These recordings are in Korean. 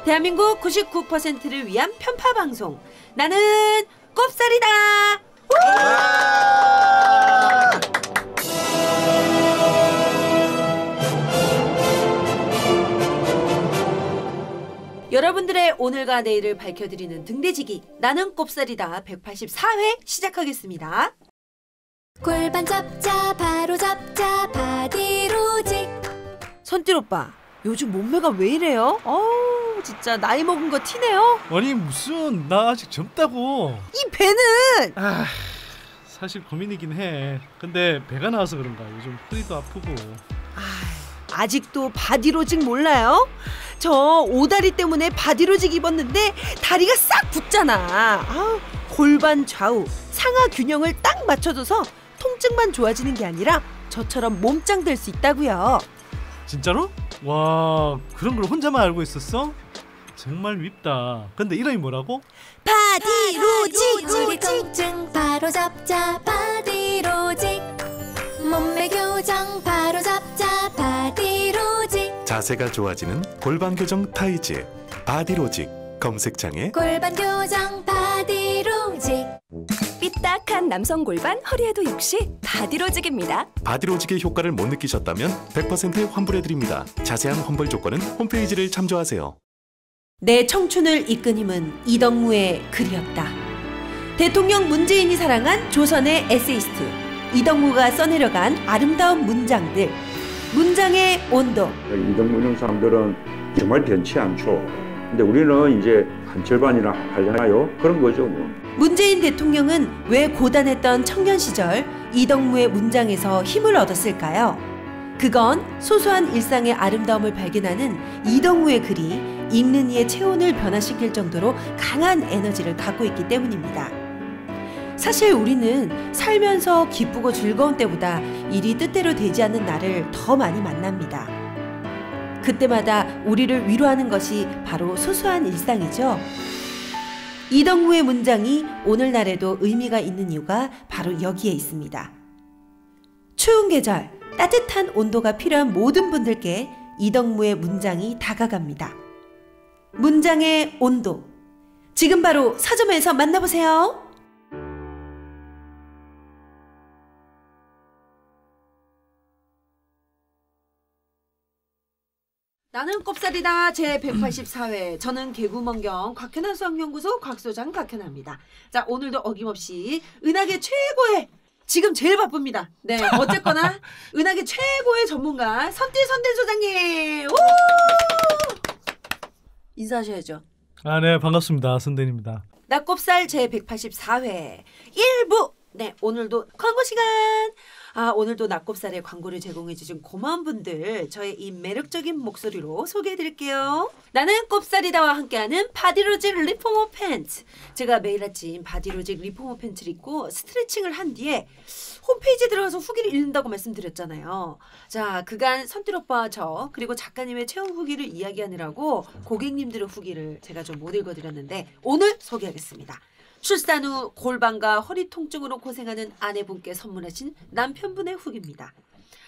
대한민국 99%를 위한 편파 방송. 나는 꼽살이다. 여러분들의 오늘과 내일을 밝혀드리는 등대지기 나는 꼽살이다 184회 시작하겠습니다. 골반 잡자 바로 잡자 바디로직. 선뜰 오빠 요즘 몸매가 왜 이래요? 진짜 나이 먹은 거 티네요. 아니 무슨, 나 아직 젊다고. 이 배는 사실 고민이긴 해. 근데 배가 나와서 그런가 요즘 허리도 아프고. 아직도 바디로직 몰라요? 저 오다리 때문에 바디로직 입었는데 다리가 싹 붙잖아. 골반 좌우 상하 균형을 딱 맞춰줘서 통증만 좋아지는 게 아니라 저처럼 몸짱 될 수 있다고요. 진짜로? 와, 그런 걸 혼자만 알고 있었어? 정말 밉다. 근데 이름이 뭐라고? 바디로직. 우리 통증 바로 잡자 바디로직. 몸매 교정 바로 잡자 바디로직. 자세가 좋아지는 골반 교정 타이즈 바디로직. 검색창에 골반 교정 바디로직. 삐딱한 남성 골반 허리에도 역시 바디로직입니다. 바디로직의 효과를 못 느끼셨다면 100% 환불해드립니다. 자세한 환불 조건은 홈페이지를 참조하세요. 내 청춘을 이끈 힘은 이덕무의 글이었다. 대통령 문재인이 사랑한 조선의 에세이스트 이덕무가 써내려간 아름다운 문장들. 문장의 온도. 이덕무 이런 사람들은 정말 변치 않죠. 근데 우리는 이제 한 절반이나 하려나요? 그런 거죠 뭐. 문재인 대통령은 왜 고단했던 청년 시절 이덕무의 문장에서 힘을 얻었을까요? 그건 소소한 일상의 아름다움을 발견하는 이덕무의 글이 읽는 이의 체온을 변화시킬 정도로 강한 에너지를 갖고 있기 때문입니다. 사실 우리는 살면서 기쁘고 즐거운 때보다 일이 뜻대로 되지 않는 날을 더 많이 만납니다. 그때마다 우리를 위로하는 것이 바로 소소한 일상이죠. 이덕무의 문장이 오늘날에도 의미가 있는 이유가 바로 여기에 있습니다. 추운 계절, 따뜻한 온도가 필요한 모든 분들께 이덕무의 문장이 다가갑니다. 문장의 온도. 지금 바로 서점에서 만나보세요. 나는 꼽살이다 제184회. 저는 개구먼경 곽현아 수학연구소 곽소장 곽현아입니다. 자, 오늘도 어김없이 은하계 최고의, 지금 제일 바쁩니다. 네, 어쨌거나 은하계 최고의 전문가 선뜰 소장님. 오! 인사하셔야죠. 네, 반갑습니다. 선대입니다. 나 꼽살 제184회 1부. 네, 오늘도 광고 시간. 오늘도 낙곱살의 광고를 제공해주신 고마운 분들, 저의 이 매력적인 목소리로 소개해드릴게요. 나는 꼽살이다와 함께하는 바디로직 리포머 팬츠. 제가 매일 아침 바디로직 리포머 팬츠를 입고 스트레칭을 한 뒤에 홈페이지에 들어가서 후기를 읽는다고 말씀드렸잖아요. 자, 그간 선뜰 오빠와 저 그리고 작가님의 체험 후기를 이야기하느라고 고객님들의 후기를 제가 좀 못 읽어드렸는데 오늘 소개하겠습니다. 출산 후 골반과 허리 통증으로 고생하는 아내분께 선물하신 남편분의 후기입니다.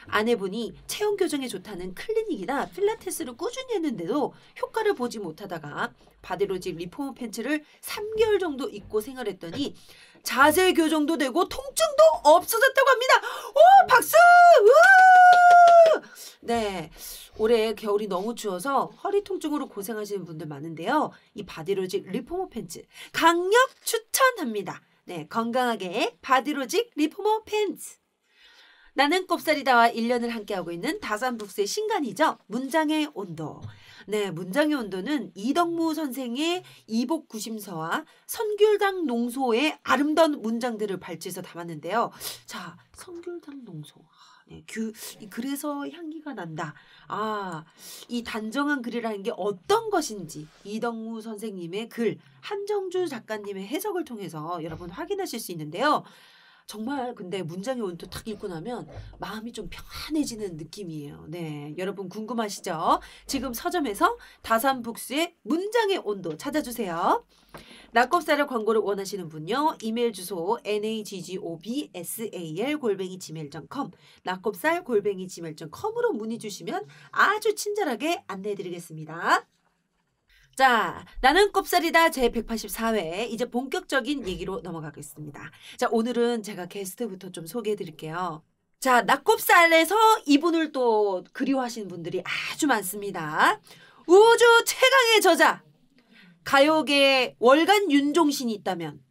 아내분이 체형 교정에 좋다는 클리닉이나 필라테스를 꾸준히 했는데도 효과를 보지 못하다가 바디로직 리포머 팬츠를 3개월 정도 입고 생활했더니 자세 교정도 되고 통증도 없어졌다고 합니다. 오, 박수! 우우! 네, 올해 겨울이 너무 추워서 허리 통증으로 고생하시는 분들 많은데요. 이 바디로직 리포머 팬츠 강력 추천합니다. 네, 건강하게 바디로직 리포머 팬츠. 나는 꼽살이다와 1년을 함께하고 있는 다산북스의 신간이죠. 문장의 온도. 네, 문장의 온도는 이덕무 선생의 이복 구심서와 선귤당 농소의 아름다운 문장들을 발췌해서 담았는데요. 자, 선귤당 농소. 네, 그래서 향기가 난다. 이 단정한 글이라는 게 어떤 것인지 이덕무 선생님의 글, 한정주 작가님의 해석을 통해서 여러분 확인하실 수 있는데요. 정말 근데 문장의 온도 딱 읽고 나면 마음이 좀 평안해지는 느낌이에요. 네, 여러분 궁금하시죠? 지금 서점에서 다산북스의 문장의 온도 찾아주세요. 낙곱살의 광고를 원하시는 분요. 이메일 주소 naggobsal@gmail.com 낙곱살@gmail.com으로 문의 주시면 아주 친절하게 안내해드리겠습니다. 자, 나는 꼽살이다 제 184회 이제 본격적인 얘기로 넘어가겠습니다. 자, 오늘은 제가 게스트부터 좀 소개해드릴게요. 자, 낙곱살에서 이분을 또 그리워하시는 분들이 아주 많습니다. 우주 최강의 저자, 가요계에 월간 윤종신이 있다면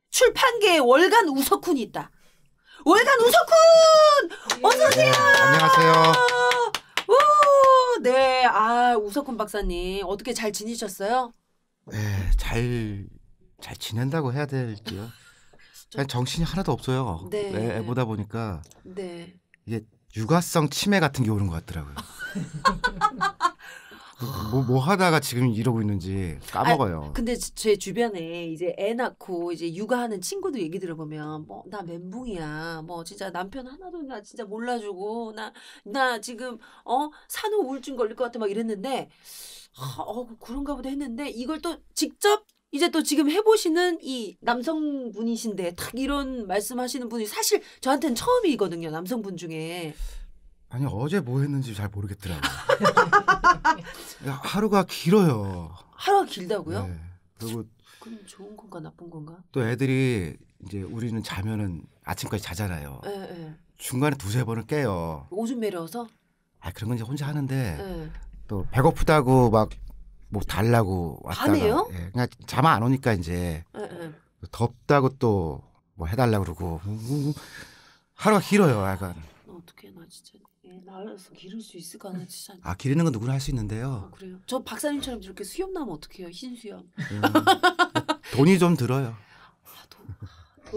출판계에 월간 우석훈이 있다. 월간 우석훈! 어서오세요! 안녕하세요. 오, 네, 우석훈 박사님 어떻게 잘 지내셨어요? 네, 잘 지낸다고 해야 될지요. 잘 정신이 하나도 없어요. 네. 애보다 보니까 네. 이게 육아성 치매 같은 게 오는 것 같더라고요. 뭐 하다가 지금 이러고 있는지 까먹어요. 근데 제 주변에 이제 애 낳고 이제 육아하는 친구들 얘기 들어보면 뭐 나 멘붕이야. 뭐 진짜 남편 하나도 나 진짜 몰라주고 나 지금 산후 우울증 걸릴 것 같아 막 이랬는데 그런가 보다 했는데 이걸 또 직접 이제 또 지금 해보시는 이 남성분이신데 딱 이런 말씀하시는 분이 사실 저한테는 처음이거든요. 남성분 중에. 아니 어제 뭐 했는지 잘 모르겠더라고요. 하루가 길어요. 하루가 길다고요? 네. 그리고 그럼 좋은 건가 나쁜 건가? 또 애들이 이제 우리는 자면은 아침까지 자잖아요. 네. 중간에 두세 번을 깨요. 오줌 매려서? 그런 건 이제 혼자 하는데 네. 또 배고프다고 막 뭐 달라고 왔다가 밤에요? 그냥 잠 안 오니까 이제 네. 덥다고 또 뭐 해달라고 그러고 하루가 길어요. 약간 어떻게 나 진짜 애 낳아서 기를 수 있을까 나 진짜. 기르는 건 누구나 할 수 있는데요. 그래요? 저 박사님처럼 저렇게 수염 나면 어떡해요? 흰 수염. 돈이 좀 들어요.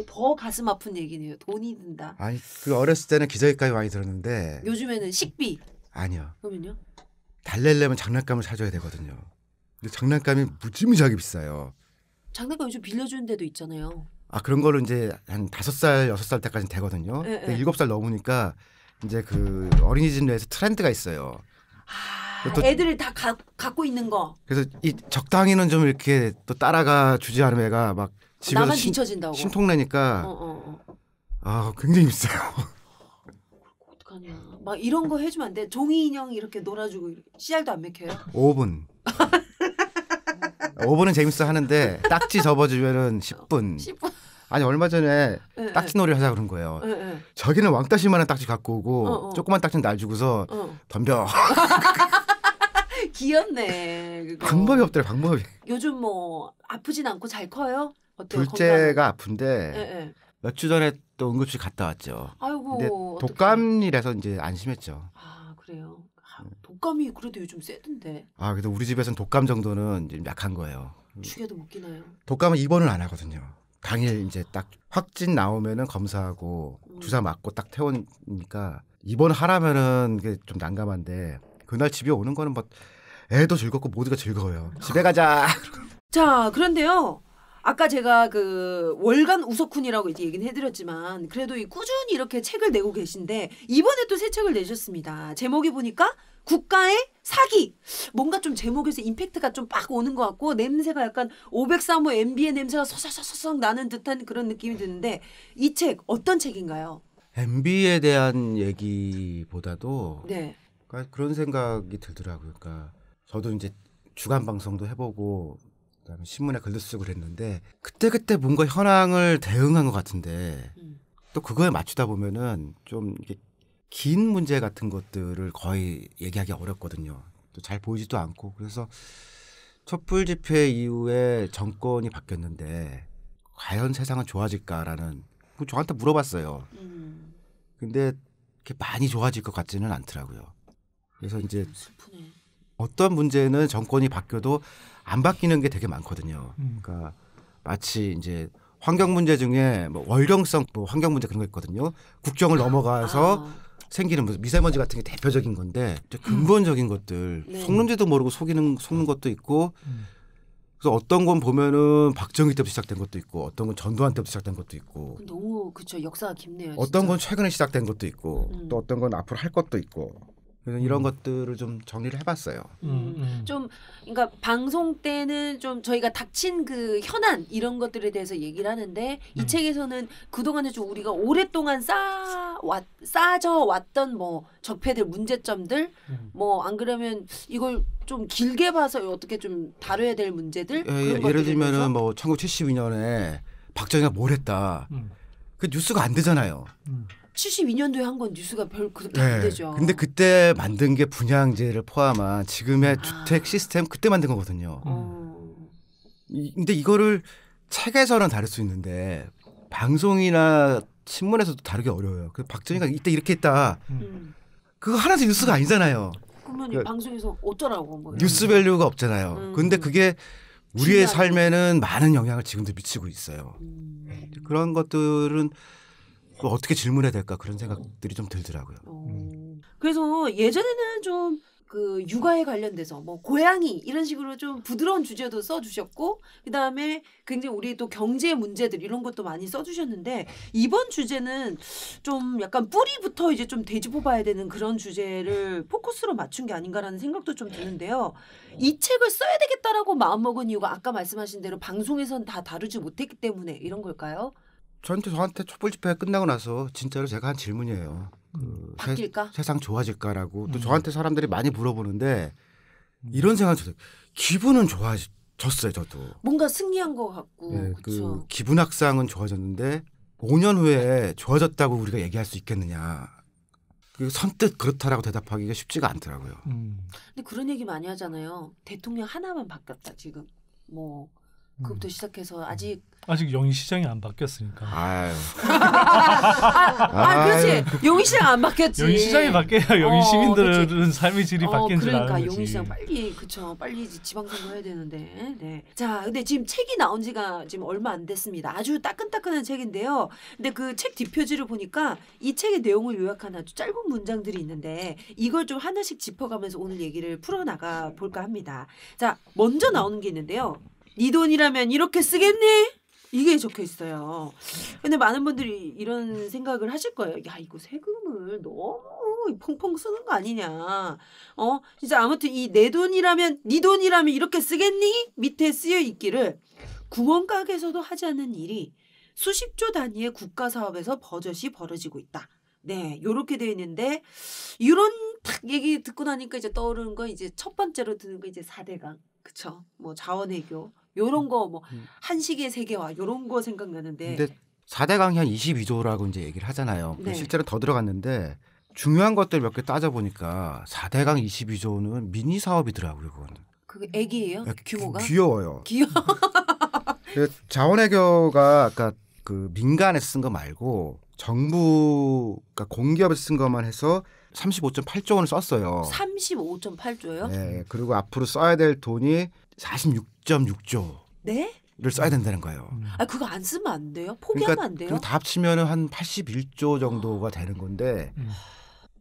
더 가슴 아픈 얘기네요. 돈이 든다. 아니 그 어렸을 때는 기저귀까지 많이 들었는데 요즘에는 식비. 아니요. 그러면요? 달래려면 장난감을 사줘야 되거든요. 근데 장난감이 무지무지하게 비싸요. 장난감 요즘 빌려주는 데도 있잖아요. 그런 거를 이제 한 5살, 6살 때까지는 되거든요. 네, 근데 네. 7살 넘으니까 이제 그 어린이집 내에서 트렌드가 있어요. 또- 애들을 다 갖고 있는 거. 그래서 이 적당히는 좀 이렇게 또 따라가 주지 않으면 애가 막 집에서 나만 뒤처진다고. 심통내니까 굉장히 비싸요. 어떡하냐. 막 이런 거 해주면 안 돼. 종이 인형 이렇게 놀아주고 씨알도 안 맥혀요? 5분. 5분은 재밌어 하는데 딱지 접어주면은 10분. 10분. 아니 얼마 전에 네, 딱지놀이를 하자 그런 거예요. 네. 저기는 왕따시만한 딱지 갖고 오고 조그만 딱지는 날 주고서 덤벼. 귀엽네. 그거. 방법이 없더래 방법이. 요즘 뭐 아프진 않고 잘 커요? 어때요? 둘째가 아픈데 예. 몇 주 전에 또 응급실 갔다 왔죠. 아이고. 근데 어떡해. 독감이라서 이제 안심했죠. 그래요. 독감이 그래도 요즘 세던데. 그래도 우리 집에서는 독감 정도는 좀 약한 거예요. 죽여도 못 기나요? 독감은 입원을 안 하거든요. 당일 이제 딱 확진 나오면은 검사하고 주사 맞고 딱 퇴원이니까 입원하라면은 그게 좀 난감한데 그날 집에 오는 거는 뭐 애도 즐겁고 모두가 즐거워요. 집에 가자. 자, 그런데요. 아까 제가 그 월간 우석훈이라고 이제 얘기는 해드렸지만 그래도 꾸준히 이렇게 책을 내고 계신데 이번에 또 새 책을 내셨습니다. 제목이 보니까 국가의 사기. 뭔가 좀 제목에서 임팩트가 좀 빡 오는 것 같고 냄새가 약간 503호 MB의 냄새가 서서서서 나는 듯한 그런 느낌이 드는데 이 책 어떤 책인가요? MB에 대한 얘기보다도 네. 그런 생각이 들더라고요. 그러니까 저도 이제 주간 방송도 해보고 그다음에 신문에 글도 쓰고 그랬는데 그때 뭔가 현황을 대응한 것 같은데 또 그거에 맞추다 보면은 좀 이게 긴 문제 같은 것들을 거의 얘기하기 어렵거든요. 또 잘 보이지도 않고 그래서 촛불 집회 이후에 정권이 바뀌었는데 과연 세상은 좋아질까라는 저한테 물어봤어요. 근데 그렇게 많이 좋아질 것 같지는 않더라고요. 그래서 이제 슬프네. 어떤 문제는 정권이 바뀌어도 안 바뀌는 게 되게 많거든요. 그러니까 마치 이제 환경 문제 중에 뭐 월경성 뭐 환경 문제 그런 거 있거든요. 국경을 넘어가서 생기는 미세먼지 같은 게 대표적인 건데 근본적인 것들 네. 속는지도 모르고 속는 것도 있고 그래서 어떤 건 보면은 박정희 때부터 시작된 것도 있고 어떤 건 전두환 때부터 시작된 것도 있고 너무 그쵸 역사가 깊네요. 어떤 진짜. 건 최근에 시작된 것도 있고 또 어떤 건 앞으로 할 것도 있고 그래서 이런 것들을 좀 정리를 해봤어요. 좀 그러니까 방송 때는 좀 저희가 닥친 그 현안 이런 것들에 대해서 얘기를 하는데 이 책에서는 그동안에 좀 우리가 오랫동안 쌓아져 왔던 뭐 적폐들 문제점들 뭐 안 그러면 이걸 좀 길게 봐서 어떻게 좀 다뤄야 될 문제들 예를 들면은 뭐 1972년에 박정희가 뭘 했다. 그 뉴스가 안 되잖아요. 72년도에 한 건 뉴스가 별 그렇게 안 되죠. 근데 그때 만든 게 분양제를 포함한 지금의 주택 시스템 그때 만든 거거든요. 근데 이거를 책에서는 다룰 수 있는데 방송이나 신문에서도 다루기 어려워요. 그 박정희가 이때 이렇게 했다. 그거 하나도 뉴스가 아니잖아요. 그러면 방송에서 어쩌라고 뭐 뉴스 밸류가 없잖아요. 근데 그게 우리의 삶에는 많은 영향을 지금도 미치고 있어요. 그런 것들은 또 어떻게 질문해야 될까 그런 생각들이 좀 들더라고요. 그래서 예전에는 좀 그 육아에 관련돼서 뭐 고양이 이런 식으로 좀 부드러운 주제도 써주셨고 그다음에 굉장히 우리 또 경제 문제들 이런 것도 많이 써주셨는데 이번 주제는 좀 약간 뿌리부터 이제 좀 되짚어봐야 되는 그런 주제를 포커스로 맞춘 게 아닌가라는 생각도 좀 드는데요. 이 책을 써야 되겠다라고 마음먹은 이유가 아까 말씀하신 대로 방송에선 다 다루지 못했기 때문에 이런 걸까요? 저한테 촛불 집회 끝나고 나서 진짜로 제가 한 질문이에요. 바뀔까? 세상 좋아질까라고 또 저한테 사람들이 많이 물어보는데 이런 생각이 들어요. 기분은 좋아졌어요. 저도. 뭔가 승리한 것 같고. 네, 그쵸? 그 기분 악상은 좋아졌는데 5년 후에 좋아졌다고 우리가 얘기할 수 있겠느냐. 그 선뜻 그렇다라고 대답하기가 쉽지가 않더라고요. 근데 그런 얘기 많이 하잖아요. 대통령 하나만 바뀌었다 지금. 뭐 그것부터 시작해서 아직 영희 시장이 안 바뀌었으니까. 아유. 그렇지. 용희 시장 안 바뀌었지. 영희 시장이 바뀌어야 영희 시민들은 그치. 삶의 질이 바뀌는 줄 아는 그러니까 거지. 용희 시장 빨리 지방선거 해야 되는데. 네. 자, 근데 지금 책이 나온 지가 지금 얼마 안 됐습니다. 아주 따끈따끈한 책인데요. 근데 그 책 뒷표지를 보니까 이 책의 내용을 요약한 아주 짧은 문장들이 있는데 이걸 좀 하나씩 짚어가면서 오늘 얘기를 풀어나가 볼까 합니다. 자, 먼저 나오는 게 있는데요. 네 돈이라면 이렇게 쓰겠니? 이게 적혀 있어요. 근데 많은 분들이 이런 생각을 하실 거예요. 야, 이거 세금을 너무 펑펑 쓰는 거 아니냐. 진짜 아무튼 이 내 돈이라면 네 돈이라면 이렇게 쓰겠니? 밑에 쓰여 있기를 구멍가게에서도 하지 않는 일이 수십조 단위의 국가 사업에서 버젓이 벌어지고 있다. 네, 요렇게 되어 있는데 이런 딱 얘기 듣고 나니까 이제 떠오르는 거 이제 첫 번째로 드는 거 이제 4대강. 그쵸? 뭐 자원외교 요런 거 뭐 한식의 세계화 요런 거 생각나는데. 근데 4대강이 한 22조라고 이제 얘기를 하잖아요. 네. 실제로 더 들어갔는데 중요한 것들 몇 개 따져보니까 4대강 22조는 미니 사업이더라고요. 그거는. 그게 애기예요? 규모가? 귀여워요. 귀여워. 자원외교가 아까 그 민간에서 쓴 거 말고 정부가 공기업에서 쓴 것만 해서 35.8조 원을 썼어요. 35.8조요? 네. 그리고 앞으로 써야 될 돈이 46.6조를 네? 써야 된다는 거예요. 그거 안 쓰면 안 돼요? 포기하면 안 돼요? 그거 다 합치면은 한 81조 정도가 되는 건데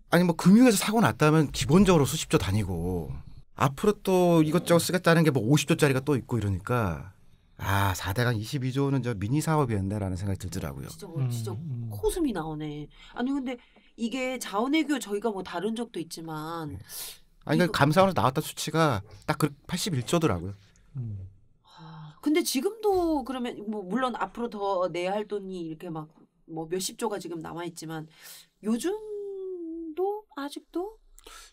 아니 뭐 금융에서 사고 났다면 기본적으로 수십조 단위고 앞으로 또 이것저것 쓰겠다는 게 뭐 50조짜리가 또 있고 이러니까 4대강 22조는 저 미니 사업이었네라는 생각이 들더라고요. 진짜 코숨이 나오네. 아니 근데 이게 자원외교 저희가 뭐 다룬 적도 있지만 그러니까 감사원에서 나왔던 수치가 딱 81조더라고요. 근데 지금도 그러면 뭐 물론 앞으로 더 내야 할 돈이 이렇게 막 뭐 몇십 조가 지금 남아 있지만 요즘도 아직도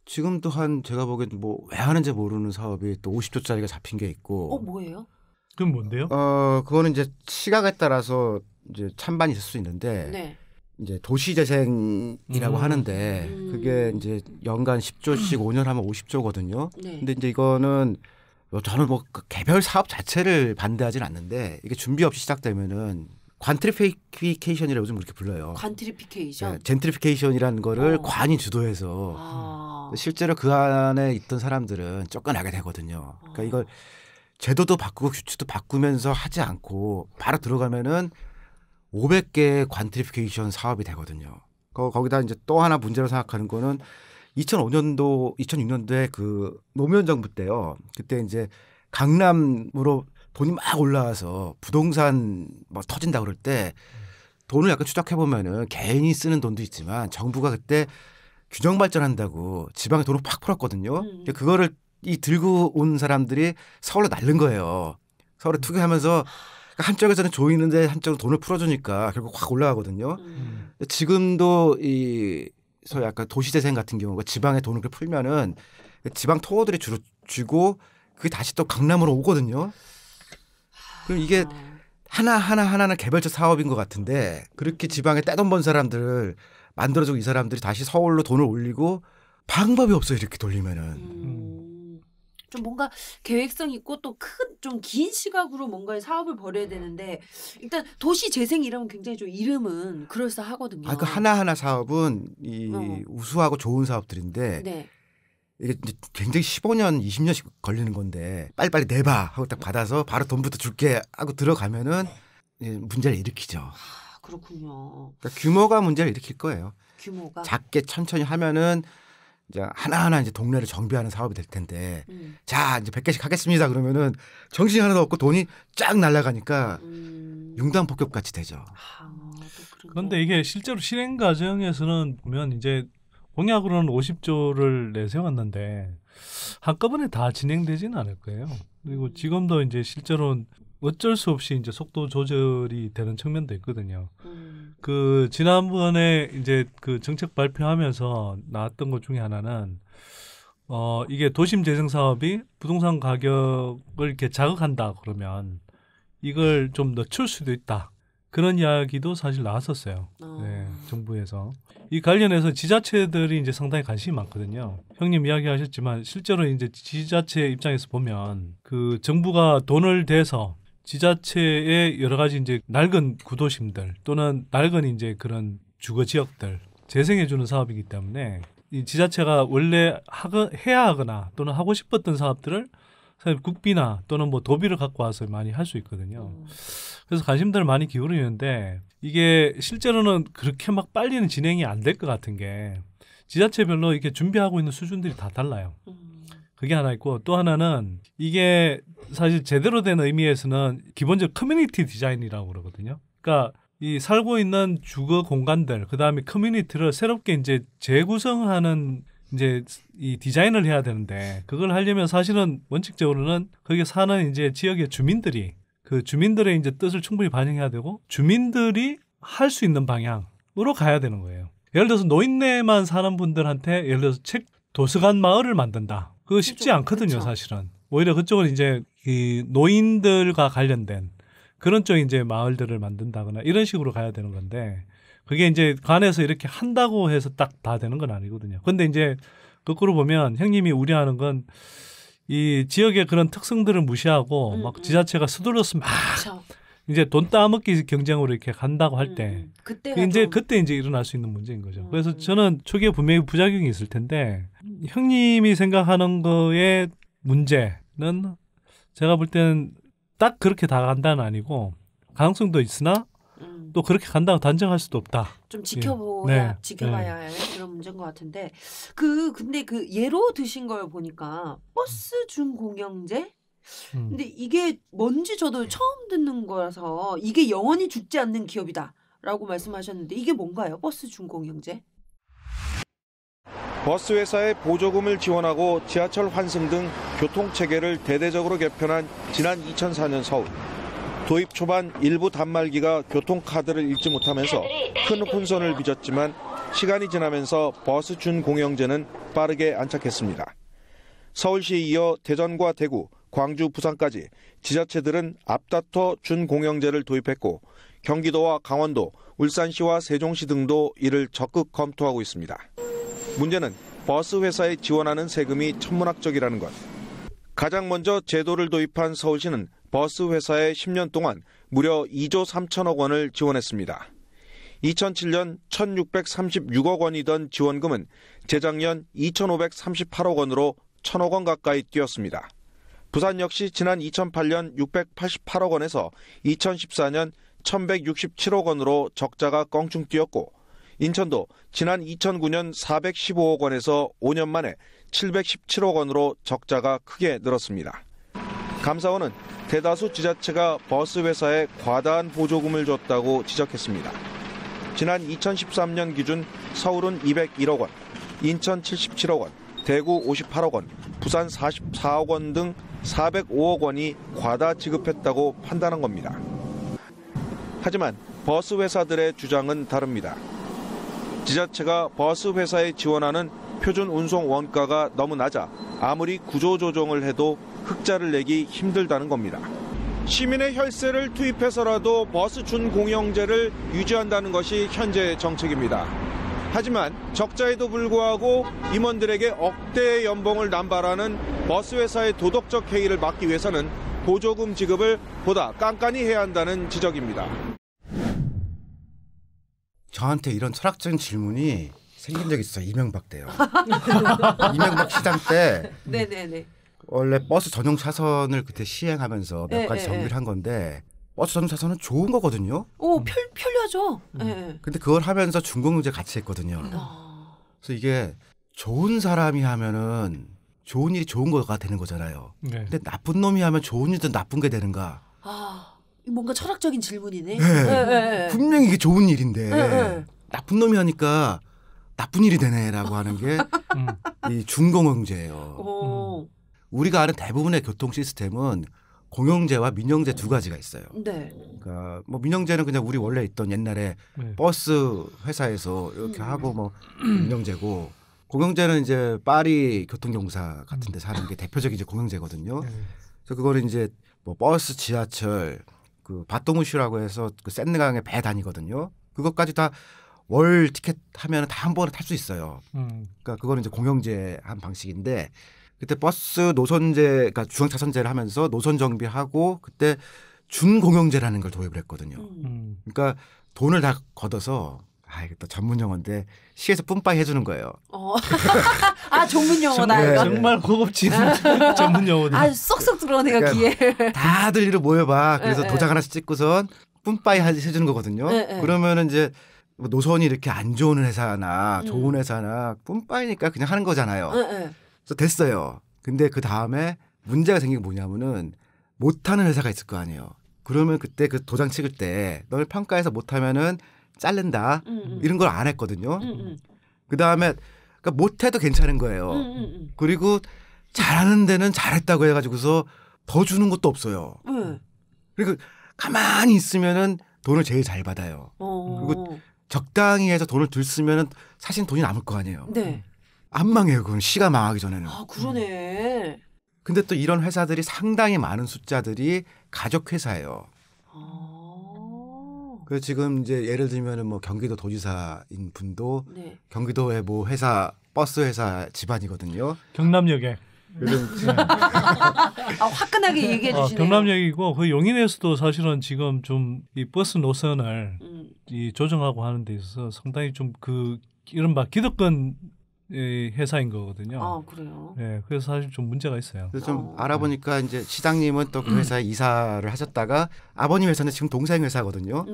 지금도 한 제가 보기엔 뭐 왜 하는지 모르는 사업이 또 50조짜리가 잡힌 게 있고. 뭐예요? 그건 뭔데요? 그거는 이제 시각에 따라서 이제 찬반이 있을 수 있는데 네. 이제 도시재생이라고 하는데 그게 이제 연간 10조씩 5년 하면 50조거든요. 네. 근데 이제 이거는 저는 뭐 개별 사업 자체를 반대하진 않는데 이게 준비 없이 시작되면은 관트리피케이션이라고 요즘 그렇게 불러요. 관트리피케이션. 네, 젠트리피케이션이라는 거를 관이 주도해서 실제로 그 안에 있던 사람들은 쫓겨나게 되거든요. 그러니까 이걸 제도도 바꾸고 규칙도 바꾸면서 하지 않고 바로 들어가면은 500개의 관트리피케이션 사업이 되거든요. 거기다 이제 또 하나 문제로 생각하는 거는 2006년도에 그 노무현 정부 때요. 그때 이제 강남으로 돈이 막 올라와서 부동산 뭐 터진다 그럴 때 돈을 약간 추적해 보면은 개인이 쓰는 돈도 있지만 정부가 그때 균형 발전한다고 지방에 돈을 팍 풀었거든요. 그거를 들고 온 사람들이 서울로 날른 거예요. 서울에 투기하면서 한쪽에서는 조이는데 한쪽은 돈을 풀어주니까 결국 확 올라가거든요. 지금도 이 소위 아까 도시재생 같은 경우가 지방에 돈을 풀면은 지방 토호들이 주로 쥐고 그게 다시 또 강남으로 오거든요. 그럼 이게 하나는 개별적 사업인 것 같은데 그렇게 지방에 떼돈 번 사람들을 만들어주고 이 사람들이 다시 서울로 돈을 올리고 방법이 없어요. 이렇게 돌리면은. 좀 뭔가 계획성 있고 또 좀 긴 시각으로 뭔가의 사업을 벌여야 되는데 일단 도시 재생이라면 굉장히 좀 이름은 그럴싸하거든요. 그 하나하나 사업은 이 우수하고 좋은 사업들인데 네. 이게 이제 굉장히 15년, 20년씩 걸리는 건데 빨리빨리 내봐 하고 딱 받아서 바로 돈부터 줄게 하고 들어가면은 문제를 일으키죠. 그렇군요. 그러니까 규모가 문제를 일으킬 거예요. 규모가 작게 천천히 하면은 이제 하나하나 이제 동네를 정비하는 사업이 될 텐데 자 이제 100개씩 하겠습니다 그러면은 정신이 하나도 없고 돈이 쫙 날아가니까 융단폭격 같이 되죠. 그런데 이게 실제로 실행 과정에서는 보면 이제 공약으로는 50조를 내세웠는데 한꺼번에 다 진행되지는 않을 거예요. 그리고 지금도 이제 실제로는 어쩔 수 없이 이제 속도 조절이 되는 측면도 있거든요. 그 지난번에 이제 그 정책 발표하면서 나왔던 것 중에 하나는 이게 도심 재생 사업이 부동산 가격을 이렇게 자극한다 그러면 이걸 좀 늦출 수도 있다. 그런 이야기도 사실 나왔었어요. 네, 정부에서. 이 관련해서 지자체들이 이제 상당히 관심이 많거든요. 형님 이야기하셨지만 실제로 이제 지자체 입장에서 보면 그 정부가 돈을 대서 지자체의 여러 가지 이제 낡은 구도심들 또는 낡은 이제 그런 주거 지역들 재생해주는 사업이기 때문에 이 지자체가 원래 해야 하거나 또는 하고 싶었던 사업들을 사실 국비나 또는 뭐 도비를 갖고 와서 많이 할 수 있거든요. 그래서 관심들을 많이 기울이는데 이게 실제로는 그렇게 막 빨리는 진행이 안 될 것 같은 게 지자체별로 이렇게 준비하고 있는 수준들이 다 달라요. 그게 하나 있고 또 하나는 이게 사실 제대로 된 의미에서는 기본적으로 커뮤니티 디자인이라고 그러거든요. 그러니까 이 살고 있는 주거 공간들 그다음에 커뮤니티를 새롭게 이제 재구성하는 이제 이 디자인을 해야 되는데 그걸 하려면 사실은 원칙적으로는 거기에 사는 이제 지역의 주민들이 그 주민들의 이제 뜻을 충분히 반영해야 되고 주민들이 할 수 있는 방향으로 가야 되는 거예요. 예를 들어서 노인네만 사는 분들한테 예를 들어서 도서관 마을을 만든다. 그거 쉽지 않거든요, 그렇죠. 사실은. 오히려 그쪽은 이제 이 노인들과 관련된 그런 쪽 이제 마을들을 만든다거나 이런 식으로 가야 되는 건데 그게 이제 관에서 이렇게 한다고 해서 딱 다 되는 건 아니거든요. 근데 이제 거꾸로 보면 형님이 우려하는 건 이 지역의 그런 특성들을 무시하고 막 지자체가 서둘러서 막 그렇죠. 이제 돈 따먹기 경쟁으로 이렇게 간다고 할 때 그때 이제 일어날 수 있는 문제인 거죠. 그래서 저는 초기에 분명히 부작용이 있을 텐데 형님이 생각하는 거의 문제는 제가 볼 때는 딱 그렇게 다 간다는 아니고 가능성도 있으나 또 그렇게 간다고 단정할 수도 없다. 좀 지켜봐야 할 그런 문제인 것 같은데 근데 그 예로 드신 걸 보니까 버스 준공영제 근데 이게 뭔지 저도 처음 듣는 거라서 이게 영원히 죽지 않는 기업이다라고 말씀하셨는데 이게 뭔가요? 버스 준공영제? 버스 회사의 보조금을 지원하고 지하철 환승 등 교통체계를 대대적으로 개편한 지난 2004년 서울. 도입 초반 일부 단말기가 교통카드를 읽지 못하면서 큰 혼선을 빚었지만 시간이 지나면서 버스 준공영제는 빠르게 안착했습니다. 서울시에 이어 대전과 대구, 광주, 부산까지 지자체들은 앞다퉈 준공영제를 도입했고 경기도와 강원도, 울산시와 세종시 등도 이를 적극 검토하고 있습니다. 문제는 버스 회사에 지원하는 세금이 천문학적이라는 것. 가장 먼저 제도를 도입한 서울시는 버스 회사에 10년 동안 무려 2조 3천억 원을 지원했습니다. 2007년 1,636억 원이던 지원금은 재작년 2,538억 원으로 1,000억 원 가까이 뛰었습니다. 부산 역시 지난 2008년 688억 원에서 2014년 1,167억 원으로 적자가 껑충 뛰었고 인천도 지난 2009년 415억 원에서 5년 만에 717억 원으로 적자가 크게 늘었습니다. 감사원은 대다수 지자체가 버스 회사에 과다한 보조금을 줬다고 지적했습니다. 지난 2013년 기준 서울은 201억 원, 인천 77억 원, 대구 58억 원, 부산 44억 원 등 405억 원이 과다 지급했다고 판단한 겁니다. 하지만 버스 회사들의 주장은 다릅니다. 지자체가 버스 회사에 지원하는 표준 운송 원가가 너무 낮아 아무리 구조조정을 해도 흑자를 내기 힘들다는 겁니다. 시민의 혈세를 투입해서라도 버스 준공영제를 유지한다는 것이 현재 정책입니다. 하지만 적자에도 불구하고 임원들에게 억대의 연봉을 남발하는 버스 회사의 도덕적 해이를 막기 위해서는 보조금 지급을 보다 깐깐히 해야 한다는 지적입니다. 저한테 이런 철학적인 질문이 생긴 적이 있어요. 이명박 때요. 이명박 시장 때 네네네. 원래 버스 전용 차선을 그때 시행하면서 몇 가지 정비를 한 건데 버스 전용 차선은 좋은 거거든요. 오, 편리하죠. 근데 그걸 하면서 준공영제 같이 했거든요. 그래서 이게 좋은 사람이 하면은 좋은 일이 좋은 거가 되는 거잖아요. 네. 근데 나쁜 놈이 하면 좋은 일도 나쁜 게 되는가? 뭔가 철학적인 질문이네. 네. 분명히 이게 좋은 일인데 나쁜 놈이 하니까 나쁜 일이 되네라고 하는 게 이 준공영제예요. 우리가 아는 대부분의 교통 시스템은 공영제와 민영제 두 가지가 있어요. 네. 그러니까 뭐 민영제는 그냥 우리 원래 있던 옛날에 버스 회사에서 이렇게 하고 뭐 민영제고, 공영제는 이제 파리 교통공사 같은 데서 하는 게 대표적인 이제 공영제거든요. 그래서 그거는 이제 뭐 버스, 지하철, 그 바토무슈라고 해서 그 샌드강에 배 다니거든요. 그것까지 다 월 티켓 하면 다 한 번에 탈 수 있어요. 그러니까 그거는 이제 공영제 한 방식인데, 그때 버스 노선제, 그러니까 중앙차선제를 하면서 노선 정비하고 그때 준공영제라는 걸 도입을 했거든요. 그러니까 돈을 다 걷어서, 이게 또 전문 용어인데 시에서 뿜빠이 해주는 거예요. 전문 용어다. 이거. 정말 고급진 전문 용어다. 쏙쏙 들어오네요, 그러니까 귀에. 다들 이리 모여봐. 그래서 도장 하나씩 찍고선 뿜빠이 해주는 거거든요. 그러면은 이제 노선이 이렇게 안 좋은 회사나 좋은 회사나 뿜빠이니까 그냥 하는 거잖아요. 그래서 됐어요. 근데 그 다음에 문제가 생긴 게 뭐냐면은 못하는 회사가 있을 거 아니에요. 그러면 그때 그 도장 찍을 때 너를 평가해서 못하면은 자른다. 이런 걸 안 했거든요. 그 다음에 그러니까 못해도 괜찮은 거예요. 그리고 잘하는 데는 잘했다고 해가지고서 더 주는 것도 없어요. 그리고 가만히 있으면은 돈을 제일 잘 받아요. 그리고 적당히 해서 돈을 들 쓰면은 사실 돈이 남을 거 아니에요. 네. 안 망해요. 그건 시가 망하기 전에는. 그러네. 근데 또 이런 회사들이 상당히 많은 숫자들이 가족 회사예요. 그래서 지금 이제 예를 들면은 뭐 경기도 도지사인 분도 경기도의 뭐 회사, 버스 회사 집안이거든요. 경남역에. 화끈하게 얘기해 주시네요. 경남역이고 그 용인에서도 사실은 지금 좀 이 버스 노선을 이 조정하고 하는 데 있어서 상당히 좀 그 이른바 기득권 회사인 거거든요. 그래요? 네, 그래서 사실 좀 문제가 있어요. 그래서 좀 알아보니까 이제 시장님은 또 그 회사에 이사를 하셨다가 아버님 회사는 지금 동생 회사거든요.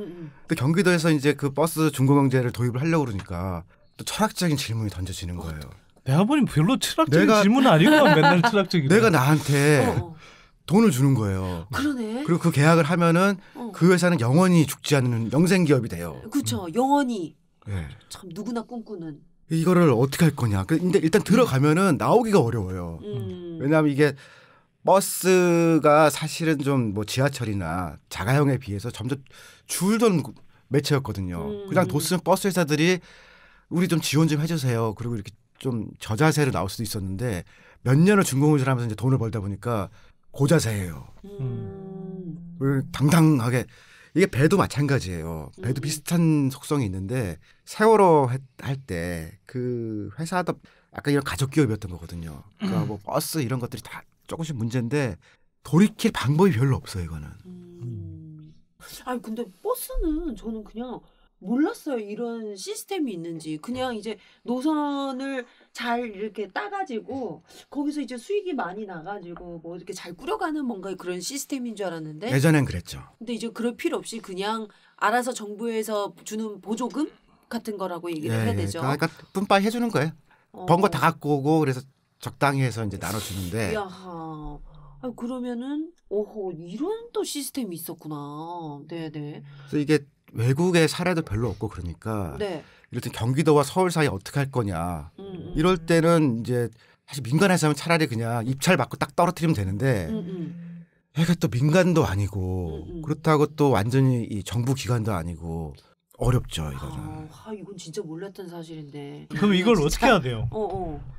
또 경기도에서 이제 그 버스 준공영제를 도입을 하려고 그러니까 또 철학적인 질문이 던져지는 거예요. 내 아버님 별로 철학적인 질문은 아니고 맨날 철학적인. 내가 나한테 돈을 주는 거예요. 그러네. 그리고 그 계약을 하면은 그 회사는 영원히 죽지 않는 영생 기업이 돼요. 그렇죠. 영원히. 네. 참 누구나 꿈꾸는. 이거를 어떻게 할 거냐. 근데 일단 들어가면은 나오기가 어려워요. 왜냐하면 이게 버스가 사실은 좀 뭐 지하철이나 자가용에 비해서 점점 줄던 매체였거든요. 그냥 돈 쓰는 버스 회사들이 우리 좀 지원 좀 해주세요. 그리고 이렇게 좀 저자세로 나올 수도 있었는데 몇 년을 준공을 하면서 이제 돈을 벌다 보니까 고자세예요. 당당하게. 이게 배도 마찬가지예요. 배도 비슷한 속성이 있는데 세월호 할 때 그 회사도 약간 이런 가족 기업이었던 거거든요. 그러니까 뭐 버스 이런 것들이 다 조금씩 문제인데 돌이킬 방법이 별로 없어요. 이거는. 근데 버스는 저는 그냥 몰랐어요. 이런 시스템이 있는지. 그냥 이제 노선을 잘 이렇게 따가지고 거기서 이제 수익이 많이 나가지고 뭐 이렇게 잘 꾸려가는 뭔가 그런 시스템인 줄 알았는데. 예전엔 그랬죠. 근데 이제 그럴 필요 없이 그냥 알아서 정부에서 주는 보조금 같은 거라고 얘기를 해야 되죠. 그러니까 뿜빠이 해주는 거예요. 번 거 다 갖고 오고 그래서 적당히 해서 이제 나눠주는데. 야하. 그러면은 이런 또 시스템이 있었구나. 네네. 그래서 이게 외국의 사례도 별로 없고 그러니까 네. 이럴 때 경기도와 서울 사이 어떻게 할 거냐. 이럴 때는 이제 사실 민간회사면 차라리 그냥 입찰 받고 딱 떨어뜨리면 되는데 얘가 또 민간도 아니고 그렇다고 또 완전히 이 정부 기관도 아니고 어렵죠 이거는. 이건 진짜 몰랐던 사실인데. 그럼 이걸 어떻게 해야 돼요?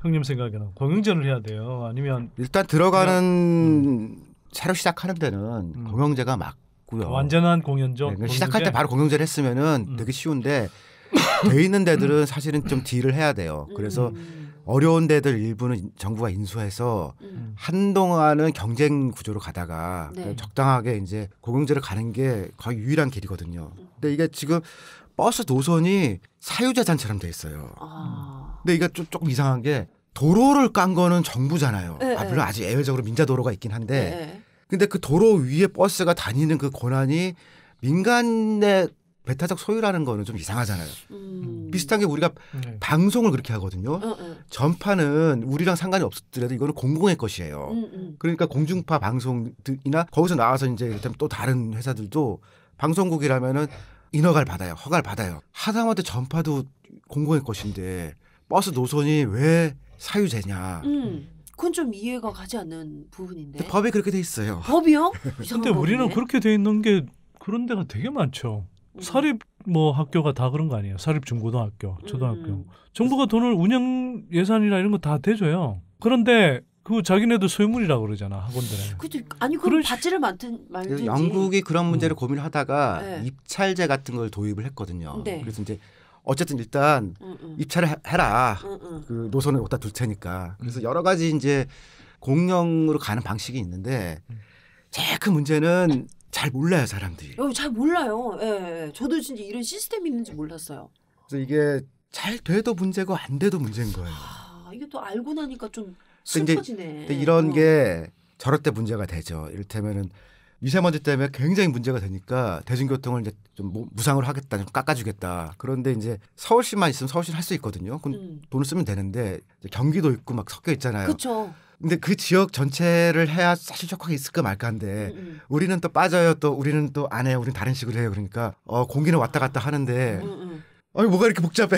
형님 생각에는 공영제를 해야 돼요? 아니면 일단 들어가는 새로 시작하는 데는 공영제가 맞고요. 완전한 공연죠. 네, 시작할 때 바로 공영제를 했으면은 되게 쉬운데 돼 있는 데들은 사실은 좀 딜을 해야 돼요. 그래서 어려운 데들 일부는 정부가 인수해서 한동안은 경쟁 구조로 가다가 네. 적당하게 이제 공영제를 가는 게 거의 유일한 길이거든요. 근데 이게 지금 버스 노선이 사유재산처럼 돼 있어요. 근데 이게 조금 이상한 게 도로를 깐 거는 정부잖아요. 네, 물론 아직 예외적으로 민자도로가 있긴 한데 네. 근데 그 도로 위에 버스가 다니는 그 권한이 민간의 배타적 소유라는 거는 좀 이상하잖아요. 비슷한 게 우리가 방송을 그렇게 하거든요. 전파는 우리랑 상관이 없더라도 이거는 공공의 것이에요. 그러니까 공중파 방송이나 거기서 나와서 이제 또 다른 회사들도 방송국이라면은 인허가를 받아요. 허가를 받아요. 하다못해 전파도 공공의 것인데 버스 노선이 왜 사유재냐. 그건 좀 이해가 가지 않는 부분인데. 법에 그렇게 돼 있어요. 법이요? 근데 우리는 그렇게 돼 있는 게 그런 데가 되게 많죠. 사립 뭐 학교가 다 그런 거 아니에요. 사립 중고등학교, 초등학교. 정부가 돈을 운영 예산이나 이런 거 다 대줘요. 그런데 그 자기네도 소유물이라고 그러잖아, 학원들에. 그치. 아니 그럼 받지를 말든지. 영국이 그런 문제를 고민하다가 네. 입찰제 같은 걸 도입을 했거든요. 네. 그래서 이제 어쨌든 일단 입찰을 해라. 그 노선을 갖다 둘 테니까. 그래서 여러 가지 이제 공영으로 가는 방식이 있는데 제일 큰 문제는 잘 몰라요, 사람들이. 잘 몰라요. 예. 저도 진짜 이런 시스템이 있는지 몰랐어요. 그래서 이게 잘 돼도 문제고 안 돼도 문제인 거예요. 이게 또 알고 나니까 좀 근데 슬퍼지네. 근데 이런 게 저럴 때 문제가 되죠. 이를테면은 미세먼지 때문에 굉장히 문제가 되니까 대중교통을 이제 좀 무상으로 하겠다, 좀 깎아주겠다. 그런데 이제 서울시만 있으면 서울시는 할 수 있거든요. 그럼 돈을 쓰면 되는데 이제 경기도 있고 막 섞여 있잖아요. 그렇죠. 근데 그 지역 전체를 해야 사실 효과가 있을까 말까인데 우리는 또 빠져요. 또 우리는 또 안 해요. 우리는 다른 식으로 해요. 그러니까 공기는 왔다 갔다 하는데 아니 뭐가 이렇게 복잡해.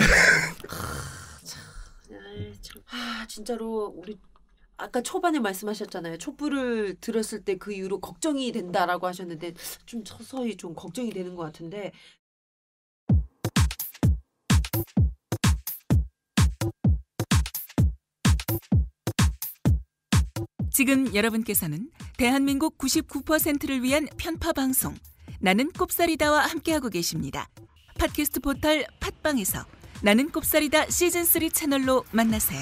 진짜로 우리 아까 초반에 말씀하셨잖아요. 촛불을 들었을 때 그 이후로 걱정이 된다라고 하셨는데 좀 서서히 좀 걱정이 되는 것 같은데. 지금 여러분께서는 대한민국 99%를 위한 편파 방송 나는 꼽사리다와 함께하고 계십니다. 팟캐스트 포털 팟빵에서 나는 꼽사리다 시즌3 채널로 만나세요.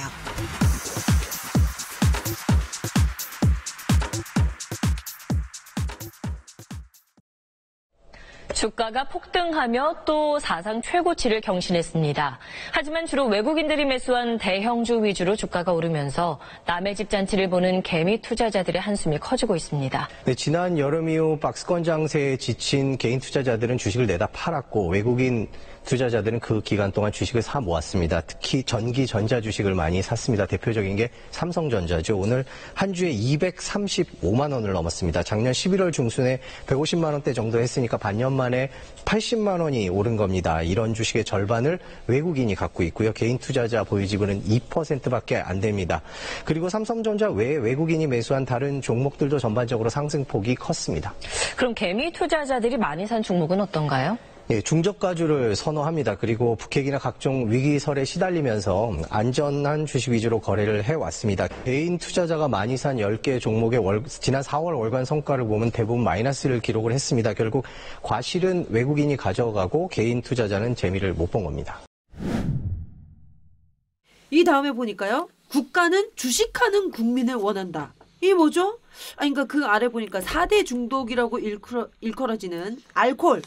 주가가 폭등하며 또 사상 최고치를 경신했습니다. 하지만 주로 외국인들이 매수한 대형주 위주로 주가가 오르면서 남의 집 잔치를 보는 개미 투자자들의 한숨이 커지고 있습니다. 네, 지난 여름 이후 박스권 장세에 지친 개인 투자자들은 주식을 내다 팔았고 외국인 투자자들은 그 기간 동안 주식을 사 모았습니다. 특히 전기 전자 주식을 많이 샀습니다. 대표적인 게 삼성전자죠. 오늘 한 주에 235만 원을 넘었습니다. 작년 11월 중순에 150만 원대 정도 했으니까 반년 만에 80만 원이 오른 겁니다. 이런 주식의 절반을 외국인이 갖고 있고요. 개인 투자자 보유 지분은 2%밖에 안 됩니다. 그리고 삼성전자 외에 외국인이 매수한 다른 종목들도 전반적으로 상승폭이 컸습니다. 그럼 개미 투자자들이 많이 산 종목은 어떤가요? 예, 중저가주를 선호합니다. 그리고 북핵이나 각종 위기설에 시달리면서 안전한 주식 위주로 거래를 해왔습니다. 개인 투자자가 많이 산 10개 종목의 지난 4월 월간 성과를 보면 대부분 마이너스를 기록을 했습니다. 결국 과실은 외국인이 가져가고 개인 투자자는 재미를 못 본 겁니다. 이 다음에 보니까요. 국가는 주식하는 국민을 원한다. 이게 뭐죠? 그러니까 그 아래 보니까 4대 중독이라고 일컬어지는 알코올.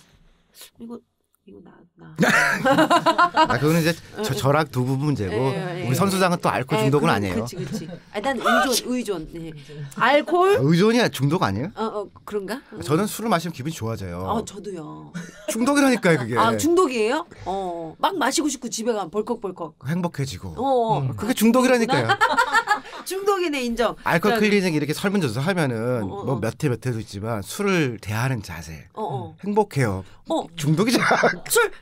이거 나. 그거는 이제 저랑 두 부분 문제고 우리 선수장은 또 알코올 중독은 아니에요. 그렇지. 난 의존. 네. 알코올? 의존이 중독 아니에요? 그런가? 저는 술을 마시면 기분이 좋아져요. 저도요. 중독이라니까요, 그게. 중독이에요? 막 마시고 싶고 집에 가면 벌컥벌컥. 행복해지고. 그게 중독이라니까요. 중독이네, 인정. 알코올 클리닝 이렇게 설문조사 하면은 뭐 몇 회 있지만 술을 대하는 자세. 행복해요. 중독이잖아. 술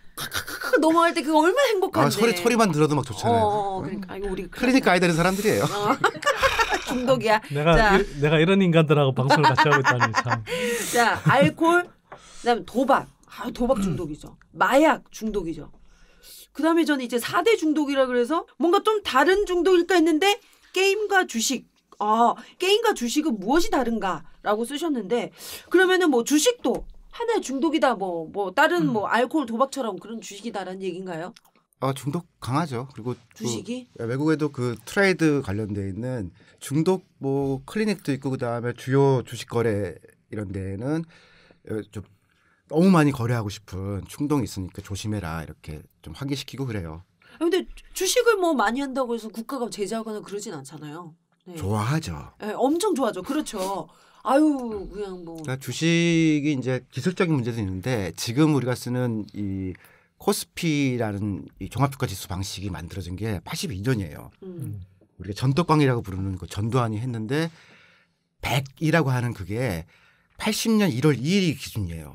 넘어갈 때 그거 얼마나 행복한데. 소리만 들어도 막 좋잖아요. 그러니까 우리 클리닉 가야 되는 사람들이에요. 중독이야. 내가 이런 인간들하고 방송을 같이 하고 있다니 참. 자, 알코올, 그다음 도박. 도박 중독이죠. 마약 중독이죠. 그다음에 저는 이제 4대 중독이라 그래서 뭔가 좀 다른 중독일까 했는데 게임과 주식. 게임과 주식은 무엇이 다른가라고 쓰셨는데 그러면은 뭐 주식도 하나의 중독이다. 뭐 다른 뭐 알코올 도박처럼 그런 주식이다라는 얘기인가요? 중독 강하죠. 그리고 주식이 외국에도 그 트레이드 관련돼 있는 중독 뭐 클리닉도 있고 그다음에 주요 주식 거래 이런 데는 좀 너무 많이 거래하고 싶은 충동이 있으니까 조심해라 이렇게 좀 환기시키고 그래요. 근데 주식을 뭐 많이 한다고 해서 국가가 제재하거나 그러진 않잖아요. 네. 좋아하죠. 네, 엄청 좋아하죠. 그렇죠. 그냥 뭐. 그러니까 주식이 이제 기술적인 문제도 있는데 지금 우리가 쓰는 이 코스피라는 이 종합주가지수 방식이 만들어진 게 82년이에요. 우리가 전덕광이라고 부르는 그 전두환이 했는데 100이라고 하는 그게 80년 1월 2일이 기준이에요.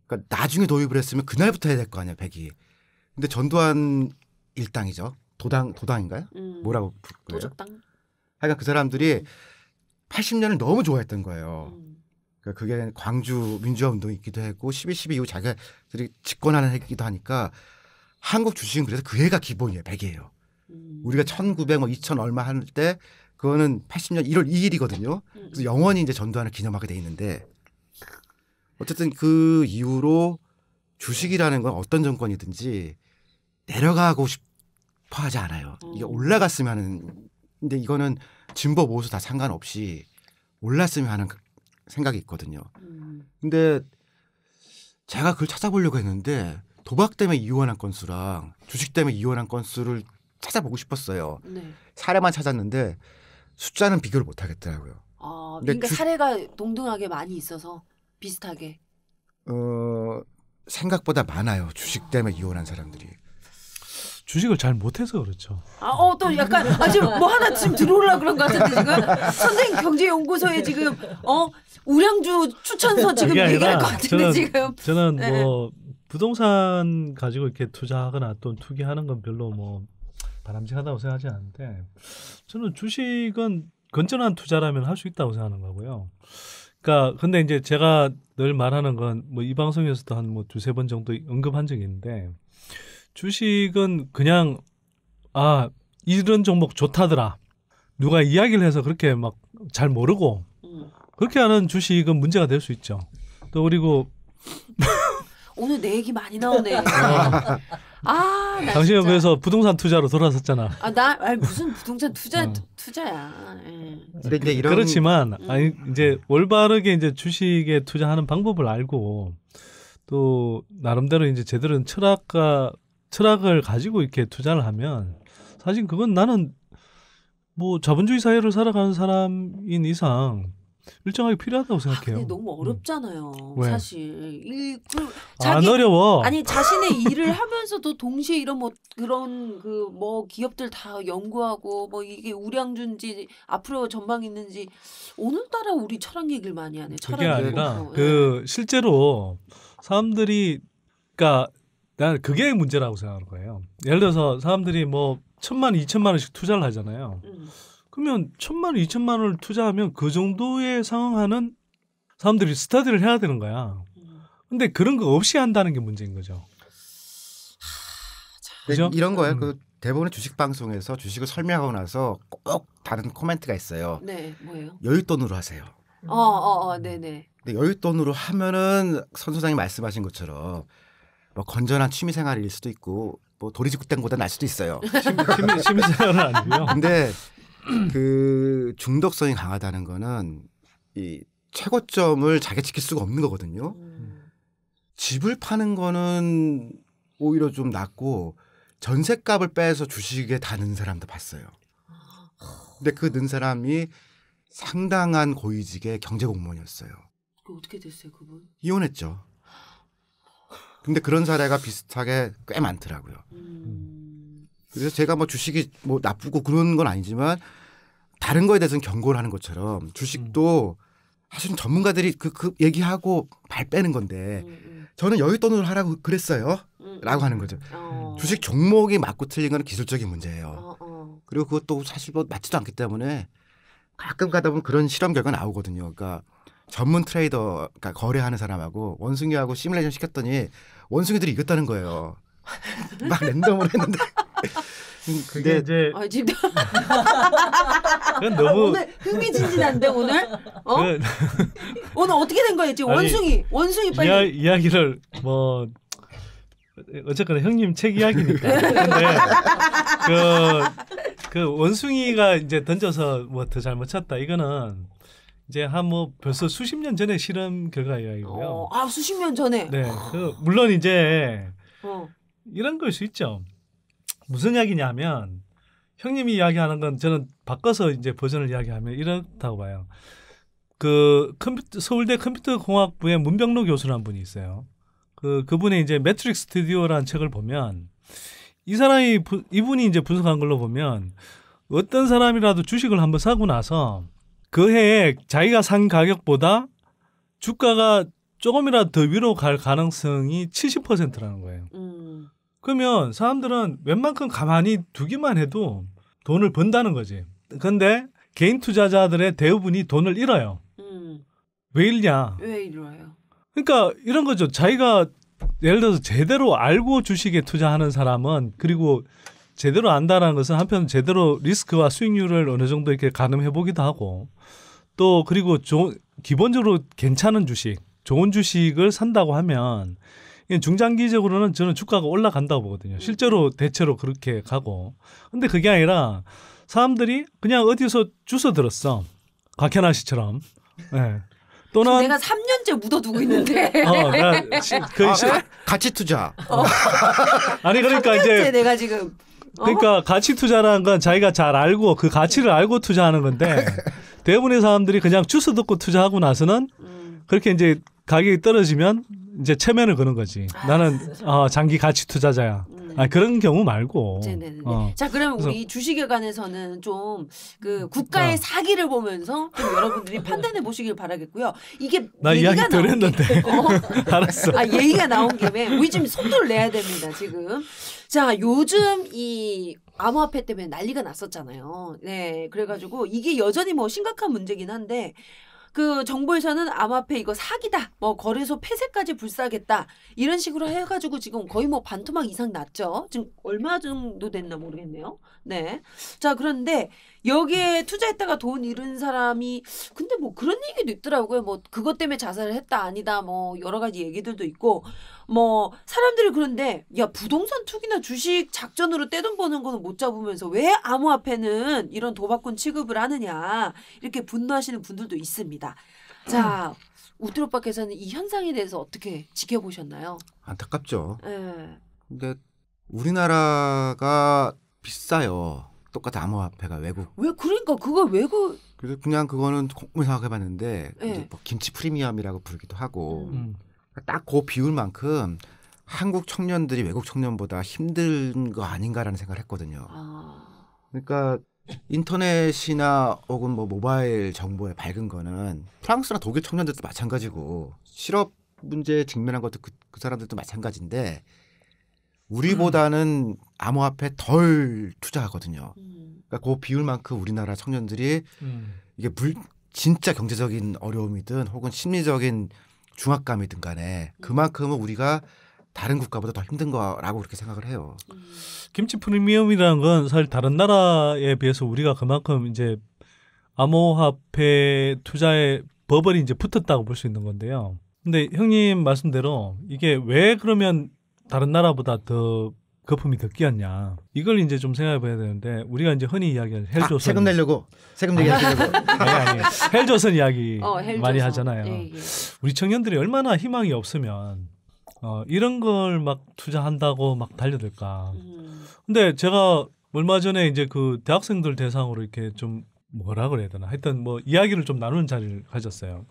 그러니까 나중에 도입을 했으면 그날부터 해야 될 거 아니야 100이. 근데 전두환 일당이죠. 도당인가요? 뭐라고 부르는 거예요? 도적당? 하여간 그 사람들이 80년을 너무 좋아했던 거예요. 그러니까 그게 광주 민주화 운동이 있기도 했고 12.12 이후 자기들이 집권하는 해기도 하니까 한국 주식은 그래서 그 해가 기본이에요. 100이에요. 우리가 1900 뭐 2000 얼마 할 때 그거는 80년 1월 2일이거든요. 그래서 영원히 이제 전두환을 기념하게 돼 있는데 어쨌든 그 이후로 주식이라는 건 어떤 정권이든지 내려가고 싶어 하지 않아요. 이게 올라갔으면 하는 근데 이거는 진보 보수 다 상관없이 올랐으면 하는 생각이 있거든요. 근데 제가 그걸 찾아보려고 했는데 도박 때문에 이혼한 건수랑 주식 때문에 이혼한 건수를 찾아보고 싶었어요. 네. 사례만 찾았는데 숫자는 비교를 못 하겠더라고요. 그러니까 사례가 동등하게 많이 있어서 비슷하게. 생각보다 많아요. 주식 때문에 이혼한 사람들이. 주식을 잘 못해서 그렇죠. 또 약간 지금 뭐 하나 지금 들어오려고 그런 것 같은데 지금 선생 경제연구소에 지금 우량주 추천서 지금 얘기할 것 같은데 지금. 저는 뭐 부동산 가지고 이렇게 투자하거나 또 투기하는 건 별로 뭐 바람직하다고 생각하지 않는데 저는 주식은 건전한 투자라면 할 수 있다고 생각하는 거고요. 그러니까 근데 이제 제가 늘 말하는 건 뭐 이 방송에서도 한 뭐 두세 번 정도 언급한 적이 있는데 주식은 그냥 이런 종목 좋다더라. 누가 이야기를 해서 그렇게 막 잘 모르고 그렇게 하는 주식은 문제가 될 수 있죠. 또 그리고 오늘 내 얘기 많이 나오네. 당신은 그래서 부동산 투자로 돌아섰잖아. 무슨 부동산 투자야. 근데 이제 이런 그렇지만 이제 올바르게 이제 주식에 투자하는 방법을 알고 또 나름대로 이제 제대로 철학을 가지고 이렇게 투자를 하면 사실 그건 나는 뭐 자본주의 사회를 살아가는 사람인 이상 일정하게 필요하다고 생각해요. 근데 너무 어렵잖아요. 왜? 사실 안 어려워. 아니 자신의 일을 하면서도 동시에 이런 뭐 그런 그 뭐 기업들 다 연구하고 뭐 이게 우량주인지 앞으로 전망 있는지 오늘따라 우리 철학 얘기를 많이 하네. 그게 아니라 실제로 사람들이 그러니까 난 그게 문제라고 생각하는 거예요. 예를 들어서 사람들이 뭐 1,000만, 2천만 원씩 투자를 하잖아요. 그러면 1,000만 원, 2천만 원을 투자하면 그 정도에 상응하는 사람들이 스터디를 해야 되는 거야. 근데 그런 거 없이 한다는 게 문제인 거죠. 그죠? 이런 거예요. 그 대부분의 주식 방송에서 주식을 설명하고 나서 꼭 다른 코멘트가 있어요. 네, 뭐예요? 여윳돈으로 하세요. 네네. 근데 여윳돈으로 하면은 선 소장이 말씀하신 것처럼 뭐 건전한 취미 생활일 수도 있고 뭐 도리지구땡보다 날 수도 있어요. 취미 생활은 아니고요. 근데 그 중독성이 강하다는 거는 이 최고점을 자기가 지킬 수가 없는 거거든요. 집을 파는 거는 오히려 좀 낫고 전셋값을 빼서 주식에 다 넣은 사람도 봤어요. 근데 그 넣은 사람이 상당한 고위직의 경제공무원이었어요. 어떻게 됐어요, 그분? 이혼했죠. 근데 그런 사례가 비슷하게 꽤 많더라고요. 그래서 제가 뭐 주식이 뭐 나쁘고 그런 건 아니지만 다른 거에 대해서는 경고를 하는 것처럼 주식도 사실 전문가들이 그 얘기하고 발 빼는 건데 저는 여기 돈을 하라고 그랬어요. 라고 하는 거죠. 주식 종목이 맞고 틀린 건 기술적인 문제예요. 그리고 그것도 사실 뭐 맞지도 않기 때문에 가끔 가다 보면 그런 실험 결과 나오거든요. 그러니까 전문 트레이더, 그러니까 거래하는 사람하고 원숭이하고 시뮬레이션 시켰더니 원숭이들이 이겼다는 거예요. 막 랜덤으로 했는데. 그게 이제 진짜. 그건 너무 오늘 흥미진진한데 오늘? 오늘 어떻게 된 거예요? 지금 원숭이 빨리 이야기를 뭐 어쨌거나 형님 책 이야기니까. 근데 그 원숭이가 이제 던져서 뭐 더 잘못 쳤다. 이거는 이제 한 뭐 벌써 수십 년 전에 실험 결과 이야기고요. 수십 년 전에. 네. 물론 이제 이런 걸 수 있죠. 무슨 이야기냐면 형님이 이야기하는 건 저는 바꿔서 이제 버전을 이야기하면 이렇다고 봐요. 그 서울대 컴퓨터공학부의 문병로 교수라는 분이 있어요. 그분의 이제 매트릭 스튜디오라는 책을 보면 이분이 이제 분석한 걸로 보면 어떤 사람이라도 주식을 한번 사고 나서 그 해에 자기가 산 가격보다 주가가 조금이라도 더 위로 갈 가능성이 70%라는 거예요. 그러면 사람들은 웬만큼 가만히 두기만 해도 돈을 번다는 거지. 그런데 개인 투자자들의 대부분이 돈을 잃어요. 왜 잃냐? 왜 잃어요? 그러니까 이런 거죠. 자기가 예를 들어서 제대로 알고 주식에 투자하는 사람은 그리고 제대로 안다라는 것은 한편 제대로 리스크와 수익률을 어느 정도 이렇게 가늠해 보기도 하고 또 그리고 기본적으로 괜찮은 주식, 좋은 주식을 산다고 하면 중장기적으로는 저는 주가가 올라간다고 보거든요. 실제로 대체로 그렇게 가고. 근데 그게 아니라 사람들이 그냥 어디서 주워 들었어. 곽현아 씨처럼. 네. 또는 내가 3년째 묻어두고 있는데. 가치 투자. 아니 그러니까 이제 내가 지금. 그러니까 가치 투자라는 건 자기가 잘 알고 그 가치를 알고 투자하는 건데 대부분의 사람들이 그냥 주워 듣고 투자하고 나서는 그렇게 이제 가격이 떨어지면 이제 체면을 거는 거지. 나는 장기 가치 투자자야. 그런 경우 말고. 네네네. 자, 그러면 우리 주식에 관해서는 좀 그 국가의 사기를 보면서 좀 여러분들이 판단해 보시길 바라겠고요. 이게 나 이야기 들었는데. 알았어. 얘기가 나온 김에 우리 지금 속도를 내야 됩니다. 지금. 자, 요즘 이 암호화폐 때문에 난리가 났었잖아요. 네, 그래가지고 이게 여전히 뭐 심각한 문제긴 한데. 그 정부에서는 암호화폐 이거 사기다. 뭐 거래소 폐쇄까지 불사하겠다. 이런 식으로 해가지고 지금 거의 뭐 반토막 이상 났죠. 지금 얼마 정도 됐나 모르겠네요. 네. 자, 그런데 여기에 투자했다가 돈 잃은 사람이 근데 뭐 그런 얘기도 있더라고요. 뭐 그것 때문에 자살을 했다 아니다. 뭐 여러 가지 얘기들도 있고 뭐 사람들이 그런데 야 부동산 투기나 주식 작전으로 떼돈 버는 거는 못 잡으면서 왜 암호화폐는 이런 도박꾼 취급을 하느냐 이렇게 분노하시는 분들도 있습니다. 자, 우트로 오빠께서는 이 현상에 대해서 어떻게 지켜보셨나요? 안타깝죠. 네. 근데 우리나라가 비싸요. 똑같은 암호화폐가 외국. 왜 그러니까 그걸 외국. 그래서 그냥 그거는 곰곰이 생각해봤는데 네. 이제 뭐 김치 프리미엄이라고 부르기도 하고 딱 그 비율만큼 한국 청년들이 외국 청년보다 힘든 거 아닌가라는 생각을 했거든요. 그러니까 인터넷이나 혹은 뭐 모바일 정보에 밝은 거는 프랑스나 독일 청년들도 마찬가지고 실업 문제에 직면한 것도 그 사람들도 마찬가지인데 우리보다는 암호화폐 덜 투자하거든요. 그러니까 그 비율만큼 우리나라 청년들이 이게 진짜 경제적인 어려움이든 혹은 심리적인 중압감이든 간에 그만큼은 우리가 다른 국가보다 더 힘든 거라고 그렇게 생각을 해요. 김치 프리미엄이라는 건 사실 다른 나라에 비해서 우리가 그만큼 이제 암호화폐 투자에 버블이 이제 붙었다고 볼 수 있는 건데요. 근데 형님 말씀대로 이게 왜 그러면 다른 나라보다 더 거품이 더 끼었냐. 이걸 이제 좀 생각해 봐야 되는데 우리가 이제 흔히 이야기하는 헬조선. 세금 내려고. 세금 얘기하려고. 아니. 헬조선 이야기 헬조선. 많이 하잖아요. 예. 우리 청년들이 얼마나 희망이 없으면 이런 걸 막 투자한다고 막 달려들까. 근데 제가 얼마 전에 이제 그 대학생들 대상으로 이렇게 좀 뭐라 그래야 되나 하여튼 뭐 이야기를 좀 나누는 자리를 가졌어요.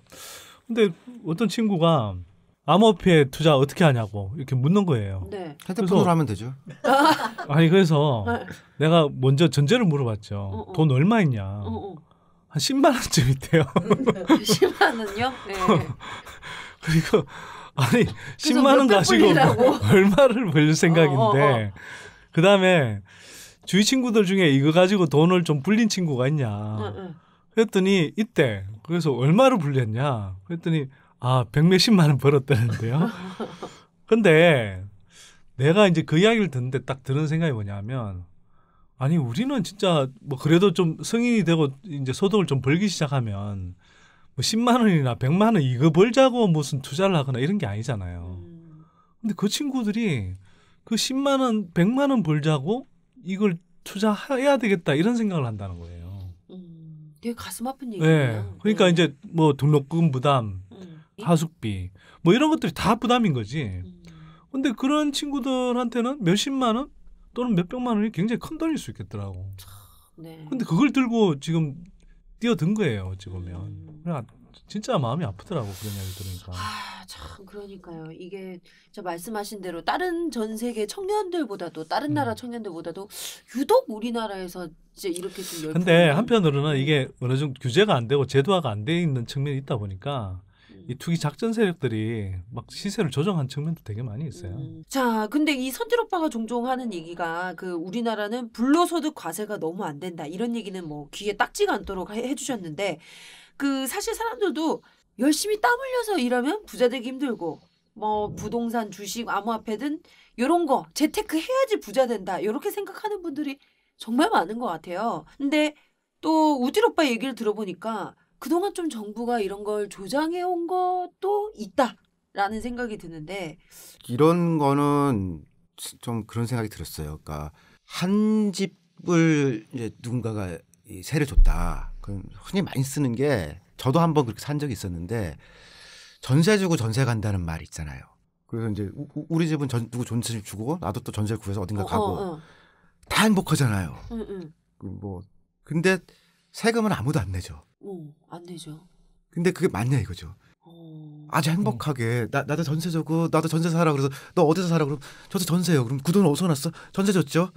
근데 어떤 친구가 암호화폐 투자 어떻게 하냐고 이렇게 묻는 거예요. 네. 핸드폰으로 하면 되죠. 아니 그래서 내가 먼저 전제를 물어봤죠. 돈 얼마 있냐. 한 10만 원쯤 있대요. 10만 원요? 네. 그리고 아니 10만 원 가지고 얼마를 벌 생각인데 그다음에 주위 친구들 중에 이거 가지고 돈을 좀 불린 친구가 있냐. 그랬더니 이때 그래서 얼마를 불렸냐. 그랬더니 100몇십만 원 벌었다는데요. 근데 내가 이제 그 이야기를 듣는데 딱 드는 생각이 뭐냐면 아니 우리는 진짜 뭐 그래도 좀 성인이 되고 이제 소득을 좀 벌기 시작하면 뭐 10만 원이나 100만 원 이거 벌자고 무슨 투자를 하거나 이런 게 아니잖아요. 근데 그 친구들이 그 10만 원, 100만 원 벌자고 이걸 투자해야 되겠다 이런 생각을 한다는 거예요. 되게 가슴 아픈 얘기예요. 네. 그러니까 이제 뭐 등록금 부담, 하숙비 뭐 이런 것들이 다 부담인 거지. 근데 그런 친구들한테는 몇십만 원 또는 몇백만 원이 굉장히 큰 돈일 수 있겠더라고. 네. 근데 그걸 들고 지금 뛰어든 거예요. 어찌 보면. 진짜 마음이 아프더라고 그런 이야기 들으니까. 참 그러니까요. 이게 저 말씀하신 대로 다른 전 세계 청년들보다도 다른 나라 청년들보다도 유독 우리나라에서 이제 이렇게 좀 근데 한편으로는 이게 어느 정도 규제가 안 되고 제도화가 안 돼 있는 측면이 있다 보니까 이 투기 작전 세력들이 막 시세를 조정한 측면도 되게 많이 있어요. 자, 근데 이 선질 오빠가 종종 하는 얘기가 그 우리나라는 불로소득 과세가 너무 안 된다 이런 얘기는 뭐 귀에 딱지가 않도록 해주셨는데 그 사실 사람들도 열심히 땀 흘려서 일하면 부자 되기 힘들고 뭐 부동산, 주식, 암호화폐든 이런 거 재테크 해야지 부자 된다 이렇게 생각하는 분들이 정말 많은 것 같아요. 근데 또 우딜 오빠 얘기를 들어보니까 그동안 좀 정부가 이런 걸 조장해 온 것도 있다라는 생각이 드는데 이런 거는 좀 그런 생각이 들었어요. 그러니까 한 집을 이제 누군가가 이 세를 줬다. 그럼 흔히 많이 쓰는 게 저도 한번 그렇게 산 적이 있었는데 전세 주고 전세 간다는 말 있잖아요. 그래서 이제 우리 집은 누구 전세 주고 나도 또 전세 구해서 어딘가 가고 다 행복하잖아요. 뭐 근데 세금은 아무도 안 내죠. 안 내죠. 근데 그게 맞냐 이거죠. 아주 행복하게 나도 전세 주고 나도 전세 사라 그래서 너 어디서 사라 그러면 저도 전세요. 그럼 그 돈 어디서 났어? 전세 줬죠.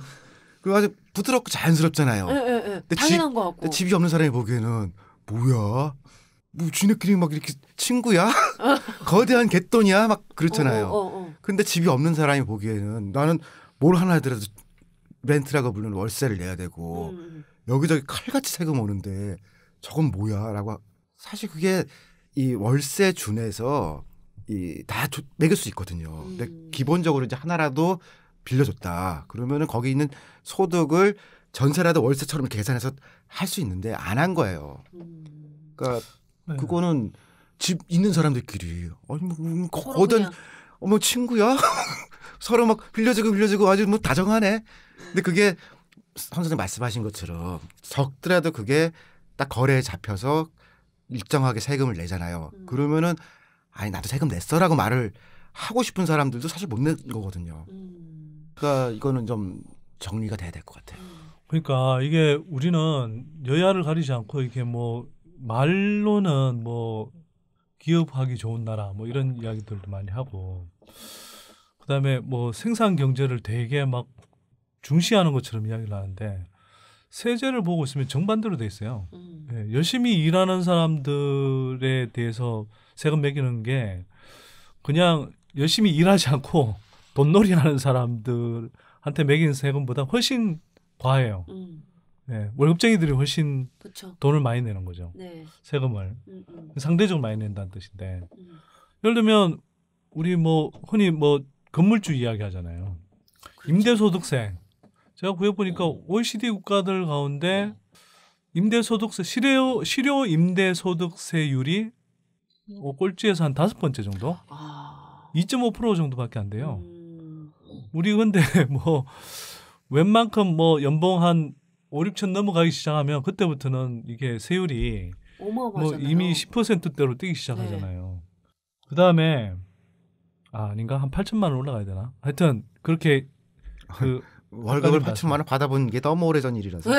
그리고 아주 부드럽고 자연스럽잖아요. 근데 당연한 거 같고. 집이 없는 사람이 보기에는 뭐야? 뭐 지네끼리 막 이렇게 친구야? 거대한 갯돈이야? 막 그렇잖아요. 근데 집이 없는 사람이 보기에는 나는 뭘 하나 하더라도 렌트라고 부르는 월세를 내야 되고 여기저기 칼같이 세금 오는데 저건 뭐야? 라고 사실 그게 이 월세 준에서 다 매길 수 있거든요. 근데 기본적으로 이제 하나라도 빌려줬다. 그러면은 거기 있는 소득을 전세라도 월세처럼 계산해서 할 수 있는데 안 한 거예요. 그러니까 그거는 집 있는 사람들끼리 아니 뭐 거든 뭐 친구야 서로 막 빌려주고 아주 뭐 다정하네. 근데 그게 선생님 말씀하신 것처럼 적더라도 그게 딱 거래에 잡혀서 일정하게 세금을 내잖아요. 그러면은 아니 나도 세금 냈어라고 말을 하고 싶은 사람들도 사실 못 낸 거거든요. 그러니까 이거는 좀 정리가 돼야 될 것 같아요. 그러니까 이게 우리는 여야를 가리지 않고 이렇게 뭐 말로는 뭐 기업하기 좋은 나라 뭐 이런 이야기들도 많이 하고 그다음에 뭐 생산 경제를 되게 막 중시하는 것처럼 이야기를 하는데 세제를 보고 있으면 정반대로 돼 있어요. 네, 열심히 일하는 사람들에 대해서 세금 매기는 게 그냥 열심히 일하지 않고 돈놀이 하는 사람들한테 매기는 세금보다 훨씬 과해요. 네, 월급쟁이들이 훨씬 그쵸. 돈을 많이 내는 거죠. 네. 세금을. 상대적으로 많이 낸다는 뜻인데. 예를 들면 우리 뭐 흔히 뭐 건물주 이야기 하잖아요. 그렇죠. 임대소득세. 제가 구해보니까 OECD 국가들 가운데 임대소득세, 실효 임대소득세율이 꼴찌에서 한 5번째 정도? 2.5% 정도밖에 안 돼요. 우리 근데 뭐 웬만큼 뭐 연봉 한 5, 6천 넘어가기 시작하면 그때부터는 이게 세율이 뭐 이미 10%대로 뛰기 시작하잖아요. 네. 그다음에 아닌가 한 8천만 원 올라가야 되나? 하여튼 그렇게 그 월급을 8천만 원 받아본 게 너무 오래전 일이라서.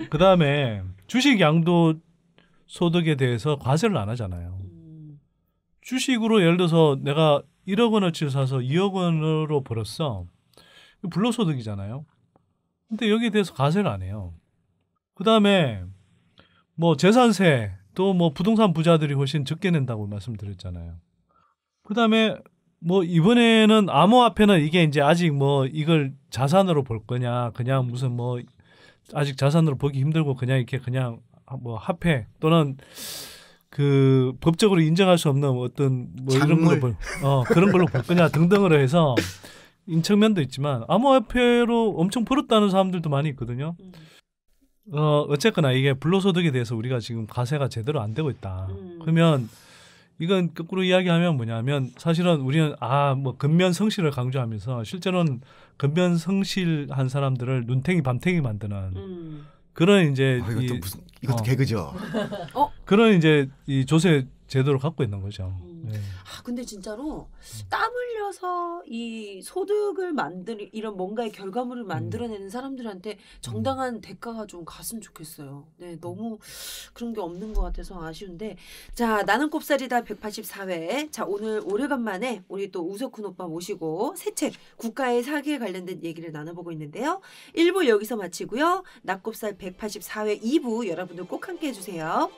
그다음에 주식 양도 소득에 대해서 과세를 안 하잖아요. 주식으로 예를 들어서 내가 1억 원어치를 사서 2억 원으로 벌었어. 불로소득이잖아요. 근데 여기에 대해서 과세를 안 해요. 그다음에 뭐 재산세 또 뭐 부동산 부자들이 훨씬 적게 낸다고 말씀드렸잖아요. 그다음에 뭐 이번에는 암호화폐는 이게 이제 아직 뭐 이걸 자산으로 볼 거냐 그냥 무슨 뭐 아직 자산으로 보기 힘들고 그냥 이렇게 그냥 뭐 화폐 또는 그 법적으로 인정할 수 없는 어떤 뭐 이런 걸로 그런 걸로 볼 거냐 등등으로 해서 인측면도 있지만 암호화폐로 엄청 벌었다는 사람들도 많이 있거든요. 어쨌거나 이게 불로소득에 대해서 우리가 지금 과세가 제대로 안 되고 있다. 그러면 이건 거꾸로 이야기하면 뭐냐면 사실은 우리는 뭐 근면성실을 강조하면서 실제로는 근면성실한 사람들을 눈탱이 밤탱이 만드는 그런 이제 이것도 개그죠. 그런 이제 이 조세 제도를 갖고 있는 거죠. 네. 근데 진짜로 땀 흘려서 이 소득을 이런 뭔가의 결과물을 만들어내는 사람들한테 정당한 대가가 좀 갔으면 좋겠어요. 네, 너무 그런 게 없는 것 같아서 아쉬운데. 자, 나는 꼽살이다 184회. 자, 오늘 오래간만에 우리 또 우석훈 오빠 모시고 새 책 국가의 사기에 관련된 얘기를 나눠보고 있는데요. 1부 여기서 마치고요. 낙곱살 184회 2부 여러분들 꼭 함께 해주세요.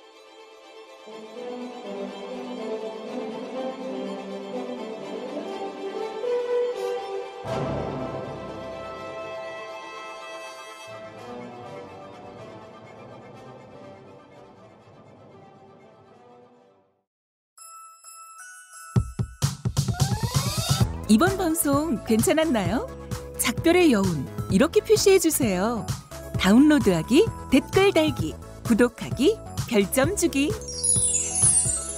이번 방송 괜찮았나요? 작별의 여운 이렇게 표시해주세요. 다운로드하기, 댓글 달기, 구독하기, 별점 주기.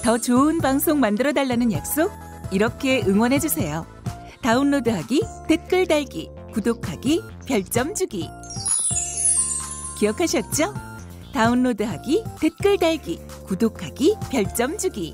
더 좋은 방송 만들어달라는 약속 이렇게 응원해주세요. 다운로드하기, 댓글 달기, 구독하기, 별점 주기. 기억하셨죠? 다운로드하기, 댓글 달기, 구독하기, 별점 주기.